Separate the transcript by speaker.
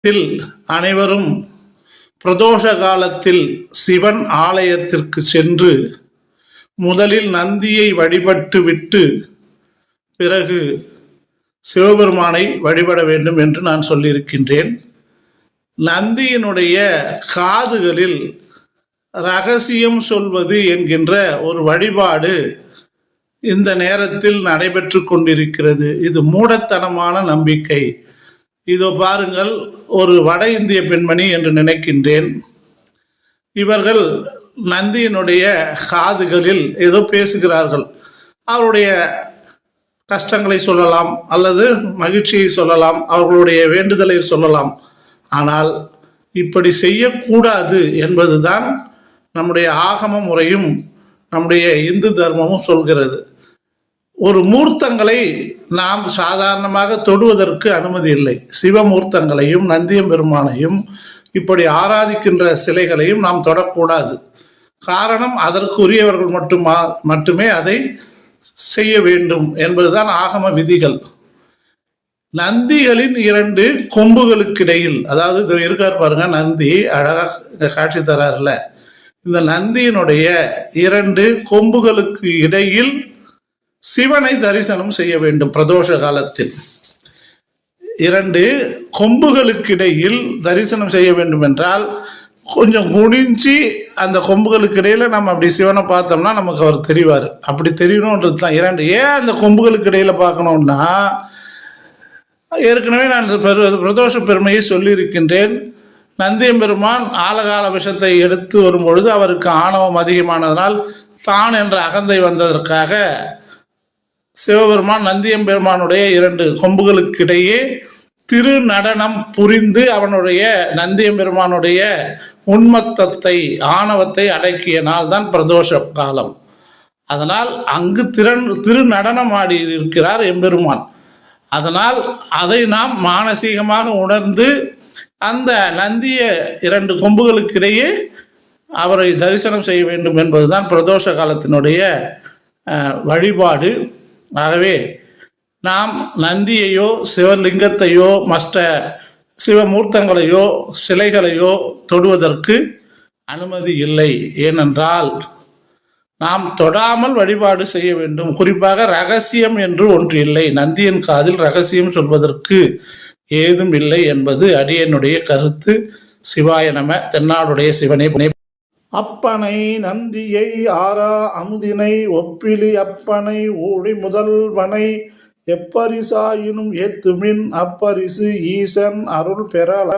Speaker 1: அனைவரும் பிரதோஷ காலத்தில் சிவன் ஆலயத்திற்கு சென்று முதலில் நந்தியை வழிபட்டு விட்டு பிறகு சிவபெருமானை வழிபட வேண்டும் என்று நான் சொல்லியிருக்கின்றேன். நந்தியினுடைய காதுகளில் ரகசியம் சொல்வது என்கின்ற ஒரு வழிபாடு இந்த நேரத்தில் நடைபெற்று கொண்டிருக்கிறது. இது மூடத்தனமான நம்பிக்கை. இதோ பாருங்கள், ஒரு வட இந்திய பெண்மணி என்று நினைக்கின்றேன். இவர்கள் நந்தியினுடைய காதுகளில் ஏதோ பேசுகிறார்கள். அவருடைய கஷ்டங்களை சொல்லலாம் அல்லது மகிழ்ச்சியை சொல்லலாம், அவர்களுடைய வேண்டுதலை சொல்லலாம். ஆனால் இப்படி செய்யக்கூடாது என்பதுதான் நம்முடைய ஆகம முறையும் நம்முடைய இந்து தர்மமும் சொல்கிறது. ஒரு மூர்த்தங்களை நாம் சாதாரணமாக தொடுவதற்கு அனுமதி இல்லை. சிவமூர்த்தங்களையும் நந்தியம் பெருமானையும் இப்படி ஆராதிக்கின்ற சிலைகளையும் நாம் தொடக்கூடாது. காரணம், அதற்குரியவர்கள் மட்டுமே அதை செய்ய வேண்டும் என்பதுதான் ஆகம விதிகள். நந்திகளின் 2 கொம்புகளுக்கிடையில், அதாவது இது இருக்கார் பாருங்க, நந்தி அழகா காட்சி தராருல, இந்த நந்தியினுடைய 2 கொம்புகளுக்கு இடையில் சிவனை தரிசனம் செய்ய வேண்டும். பிரதோஷ காலத்தில் 2 கொம்புகளுக்கிடையில் தரிசனம் செய்ய வேண்டும் என்றால் கொஞ்சம் குனிஞ்சி அந்த கொம்புகளுக்கு இடையில நம்ம அப்படி சிவனை பார்த்தோம்னா நமக்கு அவர் தெரிவார். அப்படி தெரியணுன்றது தான் 2. ஏன் அந்த கொம்புகளுக்கு இடையில பார்க்கணும்னா, ஏற்கனவே நான் பிரதோஷ பெருமையை சொல்லியிருக்கின்றேன். நந்தியம்பெருமான் ஆலகால விஷத்தை எடுத்து வரும்பொழுது அவருக்கு ஆணவம் அதிகமானதனால் தான் என்ற அகந்தை வந்ததற்காக சிவபெருமான் நந்தியம்பெருமானுடைய 2 கொம்புகளுக்கிடையே திரு நடனம் புரிந்து அவனுடைய நந்தியம்பெருமானுடைய உன்மத்தத்தை ஆணவத்தை அடக்கிய நாள் தான் பிரதோஷ காலம். அதனால் அங்கு திரு நடனம் ஆடி இருக்கிறார் எம்பெருமான். அதனால் அதை நாம் மானசீகமாக உணர்ந்து அந்த நந்திய 2 கொம்புகளுக்கிடையே அவரை தரிசனம் செய்ய வேண்டும் என்பதுதான் பிரதோஷ காலத்தினுடைய வழிபாடு. ஆகவே நாம் நந்தியையோ சிவலிங்கத்தையோ மற்ற சிவமூர்த்தங்களையோ சிலைகளையோ தொடுவதற்கு அனுமதி இல்லை. ஏனென்றால் நாம் தொடாமல் வழிபாடு செய்ய வேண்டும். குறிப்பாக ரகசியம் என்று ஒன்று இல்லை. நந்தியின் காதில் ரகசியம் சொல்வதற்கு ஏதும் இல்லை என்பது அடியனுடைய கருத்து. சிவாய நம. தென்னாடுடைய சிவனே. அப்பனை நந்தியை ஆரா அமுதினை ஒப்பிலி அப்பனை ஊழி முதல்வனை எப்பரிசாயினும் ஏத்துமின் அப்பரிசு ஈசன் அருள் பெறல.